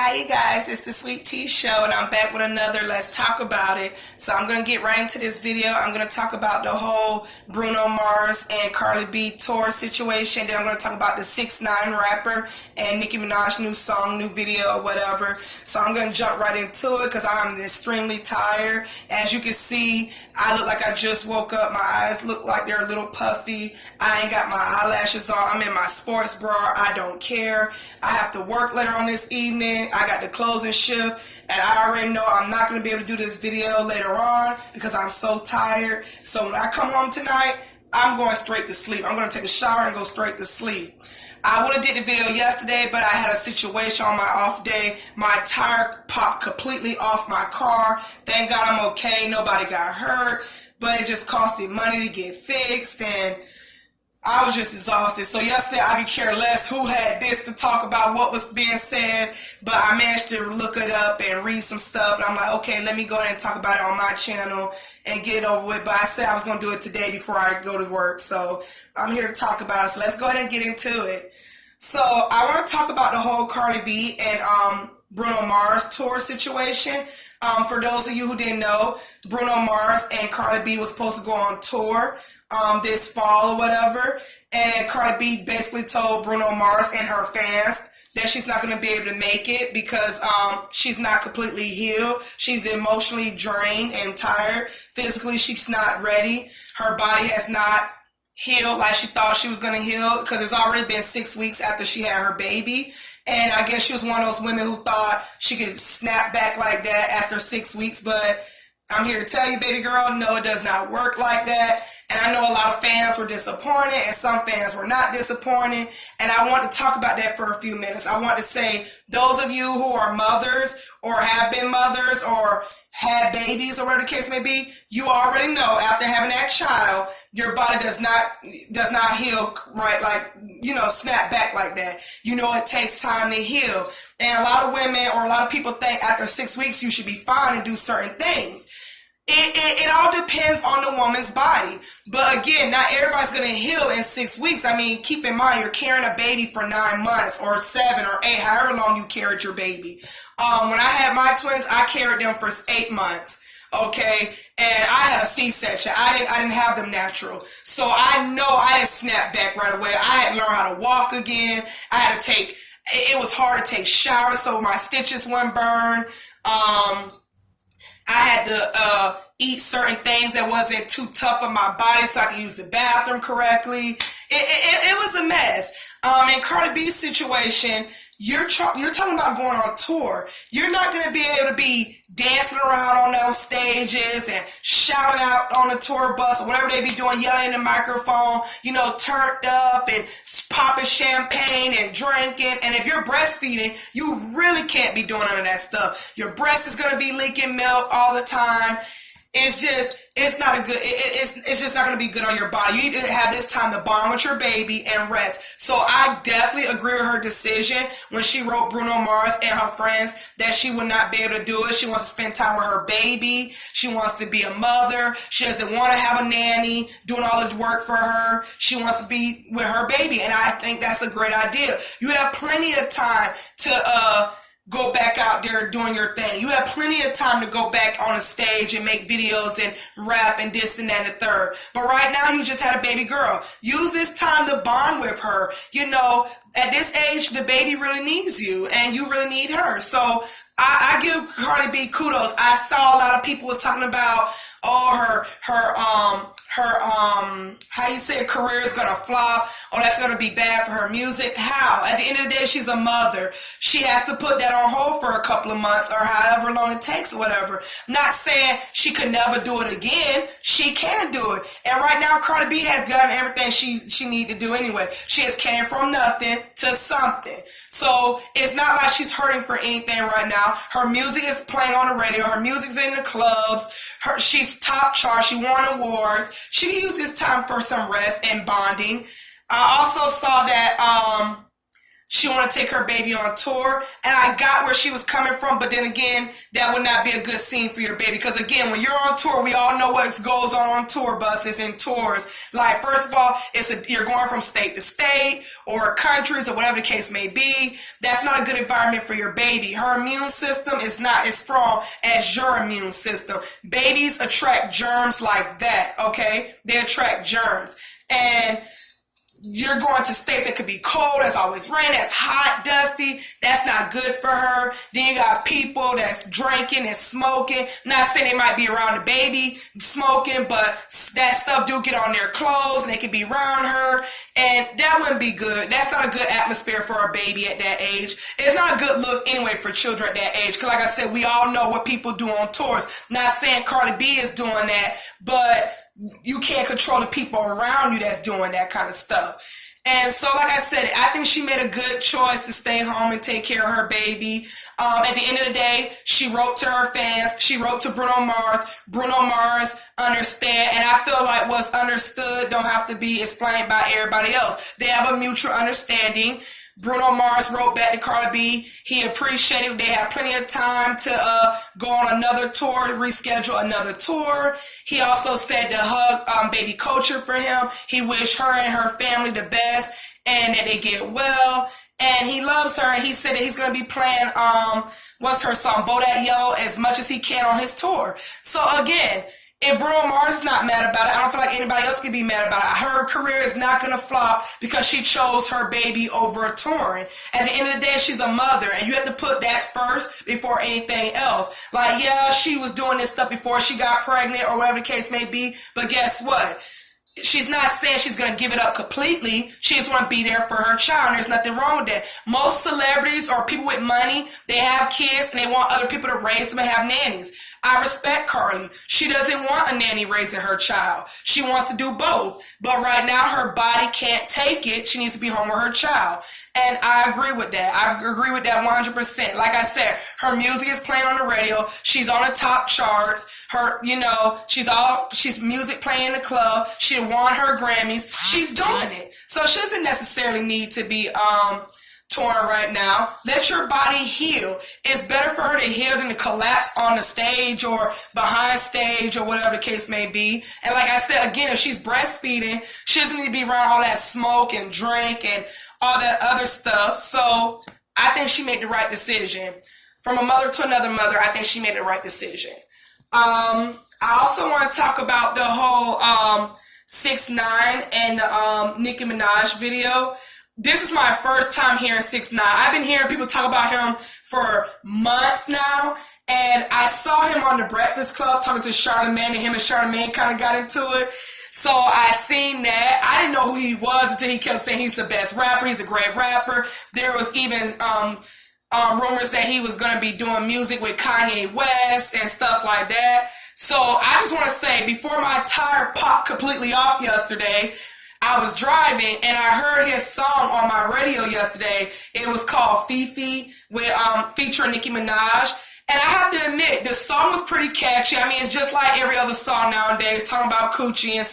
Hi, you guys. It's the Sweet Tea Show, and I'm back with another Let's Talk About It. So I'm going to get right into this video. I'm going to talk about the whole Bruno Mars and Cardi B tour situation. Then I'm going to talk about the 6ix9ine rapper and Nicki Minaj new song, new video, or whatever. So I'm going to jump right into it because I'm extremely tired. As you can see, I look like I just woke up. My eyes look like they're a little puffy. I ain't got my eyelashes on. I'm in my sports bra. I don't care. I have to work later on this evening. I got the closing shift, and I already know I'm not going to be able to do this video later on because I'm so tired. So when I come home tonight, I'm going straight to sleep. I'm going to take a shower and go straight to sleep. I would have did the video yesterday, but I had a situation on my off day. My tire popped completely off my car. Thank God I'm okay. Nobody got hurt, but it just costed money to get fixed, and I was just exhausted. So yesterday I could care less who had this to talk about, what was being said, but I managed to look it up and read some stuff, and I'm like, okay, let me go ahead and talk about it on my channel and get it over with. But I said I was going to do it today before I go to work, so I'm here to talk about it. So let's go ahead and get into it. So I want to talk about the whole Cardi B and Bruno Mars tour situation. For those of you who didn't know, Bruno Mars and Cardi B was supposed to go on tour this fall or whatever, and Cardi B basically told Bruno Mars and her fans that she's not going to be able to make it because she's not completely healed. She's emotionally drained and tired. Physically, she's not ready. Her body has not healed like she thought she was going to heal because it's already been 6 weeks after she had her baby. And I guess she was one of those women who thought she could snap back like that after 6 weeks. But I'm here to tell you, baby girl, no, it does not work like that. And I know a lot of fans were disappointed and some fans were not disappointed. And I want to talk about that for a few minutes. I want to say, those of you who are mothers or have been mothers or had babies or whatever the case may be, you already know after having that child, your body does not heal right, like, snap back like that. You know, it takes time to heal. And a lot of women or a lot of people think after 6 weeks you should be fine and do certain things. It all depends on the woman's body. But again, not everybody's going to heal in 6 weeks. I mean, keep in mind, you're carrying a baby for 9 months or 7 or 8, however long you carried your baby. When I had my twins, I carried them for 8 months. Okay, and I had a C-section. I didn't have them natural. So I know I didn't snap back right away. I had to learn how to walk again. It was hard to take showers so my stitches wouldn't burn. I had to eat certain things that wasn't too tough on my body so I could use the bathroom correctly. It was a mess. In Cardi B's situation, you're talking about going on tour. You're not going to be able to be dancing around on those stages and shouting out on the tour bus or whatever they be doing, yelling in the microphone, turned up and popping champagne and drinking. And if you're breastfeeding, you really can't be doing none of that stuff. Your breast is going to be leaking milk all the time. It's just not going to be good on your body. You need to have this time to bond with your baby and rest. So I definitely agree with her decision when she wrote Bruno Mars and her friends that she would not be able to do it. She wants to spend time with her baby. She wants to be a mother. She doesn't want to have a nanny doing all the work for her. She wants to be with her baby. And I think that's a great idea. You have plenty of time to, go back out there doing your thing. You have plenty of time to go back on a stage and make videos and rap and this and that and the third. But right now you just had a baby girl. Use this time to bond with her. At this age, the baby really needs you and you really need her. So I give Cardi B kudos. I saw a lot of people was talking about, how you say career is gonna flop, that's gonna be bad for her music. How? At the end of the day, she's a mother. She has to put that on hold for a couple of months or however long it takes or whatever. Not saying she could never do it again. She can do it. And right now, Cardi B has done everything she need to do anyway. She has came from nothing to something. So it's not like she's hurting for anything right now. Her music is playing on the radio. Her music's in the clubs. She's top chart. She won awards. She can use this time for some rest and bonding. I also saw that she want to take her baby on tour, and I got where she was coming from, but then again, that would not be a good scene for your baby, because again, when you're on tour, we all know what goes on tour buses and tours. Like, first of all, you're going from state to state, or countries, or whatever the case may be. That's not a good environment for your baby. Her immune system is not as strong as your immune system. Babies attract germs like that, okay? They attract germs. And you're going to states that could be cold, that's always rain, that's hot, dusty. That's not good for her. Then you got people that's drinking and smoking. Not saying they might be around the baby smoking, but that stuff do get on their clothes and they could be around her. And that wouldn't be good. That's not a good atmosphere for a baby at that age. It's not a good look anyway for children at that age. Because like I said, we all know what people do on tours. Not saying Cardi B is doing that, but you can't control the people around you that's doing that kind of stuff. And so, like I said, I think she made a good choice to stay home and take care of her baby. At the end of the day, she wrote to her fans. She wrote to Bruno Mars. Bruno Mars understand, and I feel like what's understood don't have to be explained by everybody else. They have a mutual understanding. Bruno Mars wrote back to Cardi B. He appreciated they had plenty of time to go on another tour, reschedule another tour. He also said to hug baby Culture for him. He wished her and her family the best and that they get well. And he loves her, and he said that he's going to be playing, what's her song, Bodak Yellow, as much as he can on his tour. So again, if Bruno Mars is not mad about it, I don't feel like anybody else can be mad about it. Her career is not going to flop because she chose her baby over touring. At the end of the day, she's a mother, and you have to put that first before anything else. Like, yeah, she was doing this stuff before she got pregnant or whatever the case may be, but guess what? She's not saying she's going to give it up completely. She just want to be there for her child, and there's nothing wrong with that. Most celebrities or people with money, they have kids, and they want other people to raise them and have nannies. I respect Carly. She doesn't want a nanny raising her child. She wants to do both. But right now, her body can't take it. She needs to be home with her child. And I agree with that. I agree with that 100%. Like I said, her music is playing on the radio. She's on the top charts. She's music playing in the club. She won her Grammys. She's doing it. So she doesn't necessarily need to be touring right now. Let your body heal. It's better for her to heal than to collapse on the stage or behind stage or whatever the case may be. And like I said, again, if she's breastfeeding, she doesn't need to be around all that smoke and drink and all that other stuff. So I think she made the right decision. From a mother to another mother, I think she made the right decision. I also want to talk about the whole 6ix9ine and the Nicki Minaj video. This is my first time hearing 6ix9ine. I've been hearing people talk about him for months now, and I saw him on The Breakfast Club talking to Charlamagne, and him and Charlamagne kind of got into it. So I seen that. I didn't know who he was until he kept saying he's the best rapper. He's a great rapper. There was even rumors that he was going to be doing music with Kanye West and stuff like that. So I just want to say, before my tire popped completely off yesterday, I was driving and I heard his song on my radio yesterday. It was called Fifi with featuring Nicki Minaj. And I have to admit, the song was pretty catchy. I mean, it's just like every other song nowadays, talking about coochie and